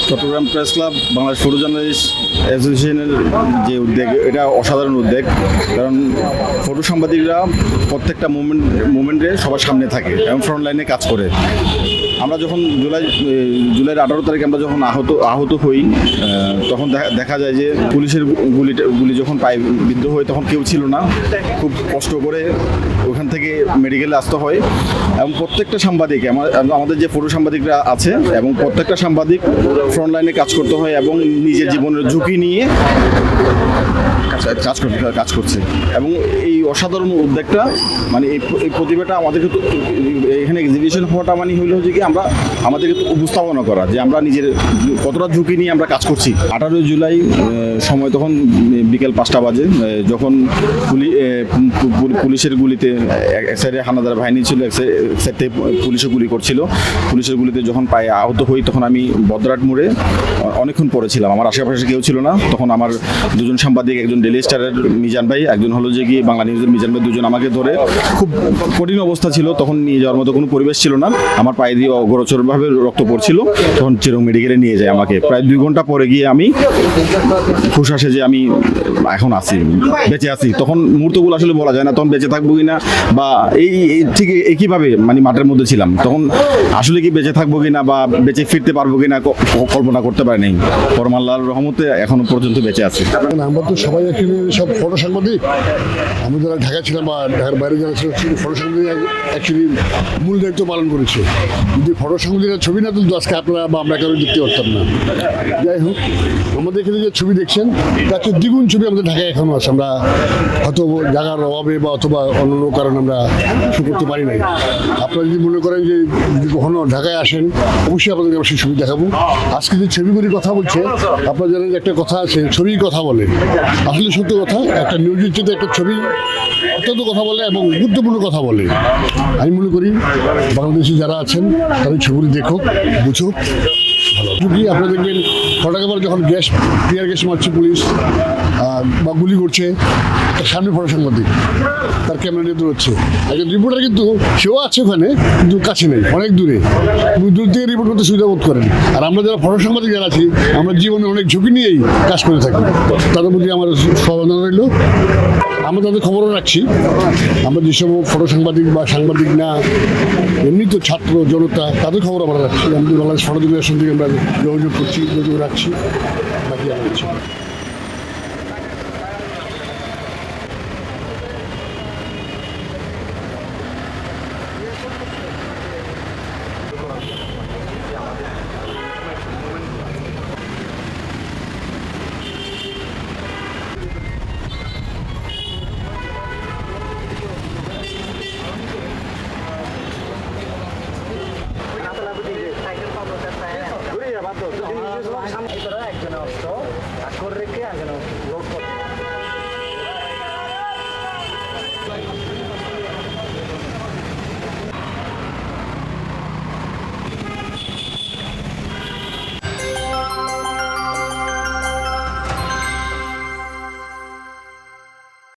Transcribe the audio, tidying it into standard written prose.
Chittagong press club Bangladesh photo journalist অ্যাসোসিয়েশনের যে উদ্যোগ, এটা অসাধারণ উদ্যোগ। কারণ ফটো সাংবাদিকরা প্রত্যেকটা মুভমেন্টে সবার সামনে থাকে এবং ফ্রন্ট লাইনে কাজ করে। আমরা যখন জুলাইয়ের 18 তারিখে আমরা যখন আহত হই, তখন দেখা যায় যে পুলিশের গুলি যখন পায়ে বিদ্ধ হয় তখন কেউ ছিল না। খুব কষ্ট করে ওখান থেকে মেডিকেলে আসতে হয় এবং প্রত্যেকটা সাংবাদিক, আমাদের যে ফটো সাংবাদিকরা আছে এবং প্রত্যেকটা সাংবাদিক ফ্রন্ট লাইনে কাজ করতে হয় এবং নিজের জীবনের ঝুঁকি নিয়ে কাজ করছে। এবং এই অসাধারণ উদ্যোগটা, মানে এই প্রতিভাটা আমাদেরকে তো এখানে এক্সিবিশন হওয়াটা মানে হইলো যে কি আমরা আমাদেরকে উপস্থাপনা করা যে আমরা নিজের কতটা ঝুঁকি নিয়ে আমরা কাজ করছি। 18 জুলাই সময় তখন বিকেল 5টা বাজে, যখন পুলিশের গুলিতে এক সাইডে হানাদার বাহিনী ছিল, এক সাইড থেকে পুলিশে গুলি করছিল। পুলিশের গুলিতে যখন পায়ে আহত হই তখন আমি বদ্রাট মোড়ে অনেকক্ষণ পড়েছিলাম। আমার আশেপাশে কেউ ছিল না। তখন আমার দুজন সাংবাদিক, একজন ডেইলি স্টারের মিজান ভাই, একজন হলো যে কি বাংলা নিউজের মিজান ভাই, দুজন আমাকে ধরে, খুব কঠিন অবস্থা ছিল তখন, নিয়ে যাওয়ার মতো কোনো পরিবেশ ছিল না। আমার পায়ে দিয়ে অগোচরভাবে রক্ত পড়ছিল। তখন চিরং মেডিকেলে নিয়ে যায় আমাকে। প্রায় 2 ঘন্টা পরে গিয়ে আমি হুঁশ আসে যে আমি এখন আছি, বেঁচে আছি। তখন মুহূর্তগুলো আসলে বলা যায় না তখন বেঁচে থাকবো কিনা, বা এই ঠিক একইভাবে মানে মাঠের মধ্যে ছিলাম। তখন আসলে কি বেঁচে থাকবো কিনা বা বেঁচে ফিরতে পারবো কিনা কল্পনা করতে পারি নাই। পরম আল্লাহর রহমতে এখনো পর্যন্ত বেঁচে আছি। আমরা তো সবাই এখানে সব ফটো সাংবাদিক। আমি যারা ঢাকা ছিলাম বা ঢাকার বাইরে যারা ছিল, ফটো সাংবাদিক অ্যাকচুয়ালি মূল দায়িত্ব পালন করেছে। যদি ফটো সাংবাদিকরা ছবি না তুলতো আজকে আপনারা বা আমরা কারো দেখতে পারতাম না। যাই হোক, আমাদের এখানে যে ছবি দেখছেন তার চেয়ে দ্বিগুণ ছবি আমাদের ঢাকায় এখনও আছে। আমরা হয়তো জায়গার অভাবে বা অথবা অন্য কারণে আমরা শু করতে পারি নাই। আপনারা যদি মনে করেন যে কখনো ঢাকায় আসেন, অবশ্যই আপনাদের অবশ্যই ছবি দেখাবো। আজকে যে ছবিগুলির কথা বলছে, আপনারা জানেন যে একটা কথা আছে, ছবির কথা বলে। আসলে সত্য কথা, একটা নিউজের চেয়ে একটা ছবি অত্যন্ত কথা বলে এবং গুরুত্বপূর্ণ কথা বলে। আমি মনে করি বাংলাদেশে যারা আছেন তাদের ছবিগুলি দেখুক, বুঝুক। যদি আপনারা দেখবেন ফটাকা পর যখন টিয়ার গ্যাস মারছে পুলিশ বা গুলি করছে, তার সামনে ফটো সাংবাদিক তার ক্যামেরা নিয়ে দৌড়চ্ছে। একজন রিপোর্টার কিন্তু সেও আছে ওখানে, কিন্তু কাছে নেই, অনেক দূরে। দূর থেকে রিপোর্ট করতে সুবিধা বোধ করেন। আর আমরা যারা ফটো সাংবাদিক যারা আছি, আমরা জীবনে অনেক ঝুঁকি নিয়েই কাজ করে থাকি। তাদের প্রতি আমার সমাধান রইল। আমরা তাদের খবরও রাখছি। আমরা যেসব ফটো সাংবাদিক বা সাংবাদিক না, এমনি তো ছাত্র জনতা, তাদের খবর আমরা রাখছি। আমাদের বাংলাদেশ ফটো জেনারেশন থেকে আমরা যোগাযোগ করছি, যোগাযোগ রাখছি, বাকি আমরা রাখছি। একজন অস্ত্র, আখর রেখে একজন অস্ত্র